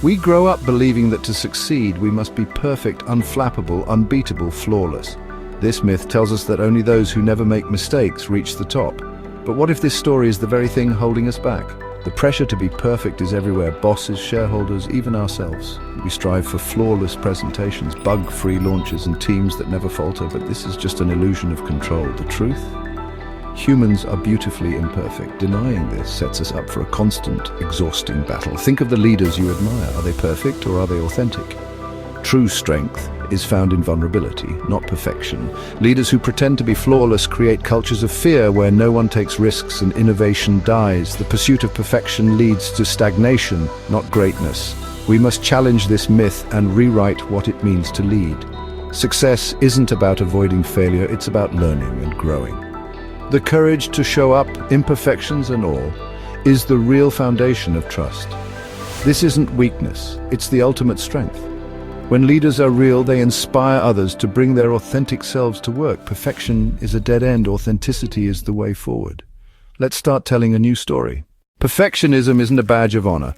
We grow up believing that to succeed, we must be perfect, unflappable, unbeatable, flawless. This myth tells us that only those who never make mistakes reach the top. But what if this story is the very thing holding us back? The pressure to be perfect is everywhere: bosses, shareholders, even ourselves. We strive for flawless presentations, bug-free launches, and teams that never falter, but this is just an illusion of control. The truth? Humans are beautifully imperfect. Denying this sets us up for a constant, exhausting battle. Think of the leaders you admire. Are they perfect or are they authentic? True strength is found in vulnerability, not perfection. Leaders who pretend to be flawless create cultures of fear where no one takes risks and innovation dies. The pursuit of perfection leads to stagnation, not greatness. We must challenge this myth and rewrite what it means to lead. Success isn't about avoiding failure, it's about learning and growing. The courage to show up, imperfections and all, is the real foundation of trust. This isn't weakness, it's the ultimate strength. When leaders are real, they inspire others to bring their authentic selves to work. Perfection is a dead end, authenticity is the way forward. Let's start telling a new story. Perfectionism isn't a badge of honor.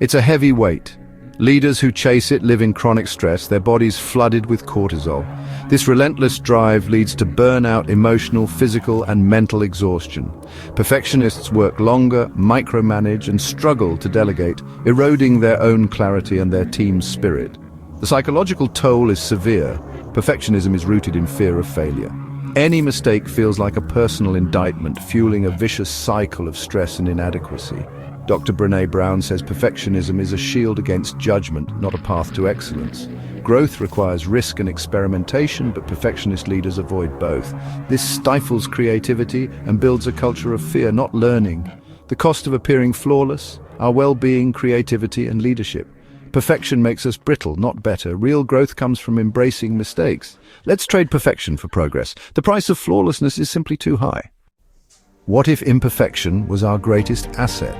It's a heavy weight. Leaders who chase it live in chronic stress, their bodies flooded with cortisol. This relentless drive leads to burnout, emotional, physical, and mental exhaustion. Perfectionists work longer, micromanage, and struggle to delegate, eroding their own clarity and their team's spirit. The psychological toll is severe. Perfectionism is rooted in fear of failure. Any mistake feels like a personal indictment, fueling a vicious cycle of stress and inadequacy. Dr. Brené Brown says perfectionism is a shield against judgment, not a path to excellence. Growth requires risk and experimentation, but perfectionist leaders avoid both. This stifles creativity and builds a culture of fear, not learning. The cost of appearing flawless: our well-being, creativity, and leadership. Perfection makes us brittle, not better. Real growth comes from embracing mistakes. Let's trade perfection for progress. The price of flawlessness is simply too high. What if imperfection was our greatest asset?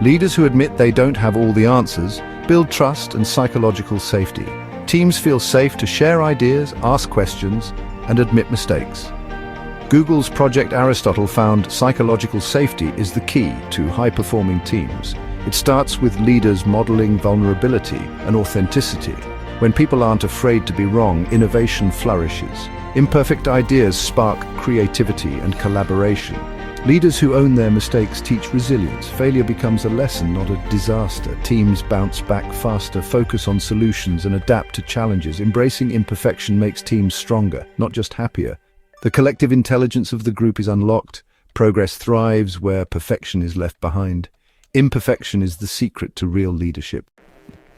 Leaders who admit they don't have all the answers build trust and psychological safety. Teams feel safe to share ideas, ask questions, and admit mistakes. Google's Project Aristotle found psychological safety is the key to high-performing teams. It starts with leaders modeling vulnerability and authenticity. When people aren't afraid to be wrong, innovation flourishes. Imperfect ideas spark creativity and collaboration. Leaders who own their mistakes teach resilience. Failure becomes a lesson, not a disaster. Teams bounce back faster, focus on solutions, and adapt to challenges. Embracing imperfection makes teams stronger, not just happier. The collective intelligence of the group is unlocked. Progress thrives where perfection is left behind. Imperfection is the secret to real leadership.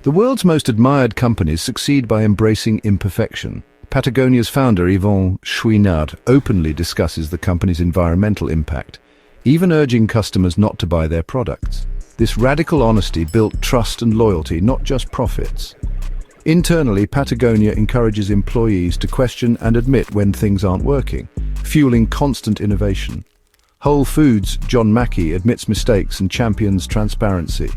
The world's most admired companies succeed by embracing imperfection. Patagonia's founder, Yvon Chouinard, openly discusses the company's environmental impact, even urging customers not to buy their products. This radical honesty built trust and loyalty, not just profits. Internally, Patagonia encourages employees to question and admit when things aren't working, fueling constant innovation. Whole Foods' John Mackey admits mistakes and champions transparency.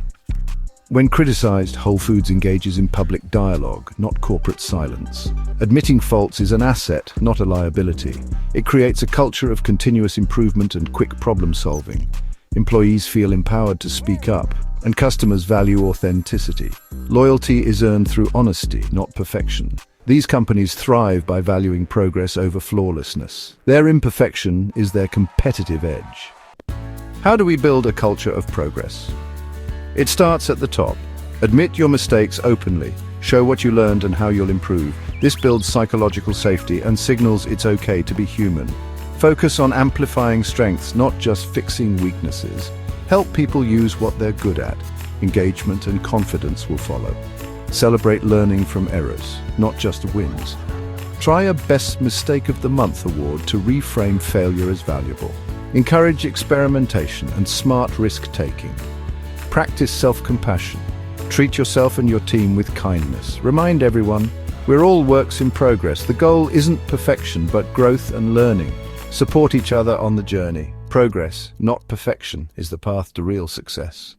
When criticized, Whole Foods engages in public dialogue, not corporate silence. Admitting faults is an asset, not a liability. It creates a culture of continuous improvement and quick problem-solving. Employees feel empowered to speak up, and customers value authenticity. Loyalty is earned through honesty, not perfection. These companies thrive by valuing progress over flawlessness. Their imperfection is their competitive edge. How do we build a culture of progress? It starts at the top. Admit your mistakes openly. Show what you learned and how you'll improve. This builds psychological safety and signals it's okay to be human. Focus on amplifying strengths, not just fixing weaknesses. Help people use what they're good at. Engagement and confidence will follow. Celebrate learning from errors, not just wins. Try a Best Mistake of the Month award to reframe failure as valuable. Encourage experimentation and smart risk-taking. Practice self-compassion. Treat yourself and your team with kindness. Remind everyone, we're all works in progress. The goal isn't perfection, but growth and learning. Support each other on the journey. Progress, not perfection, is the path to real success.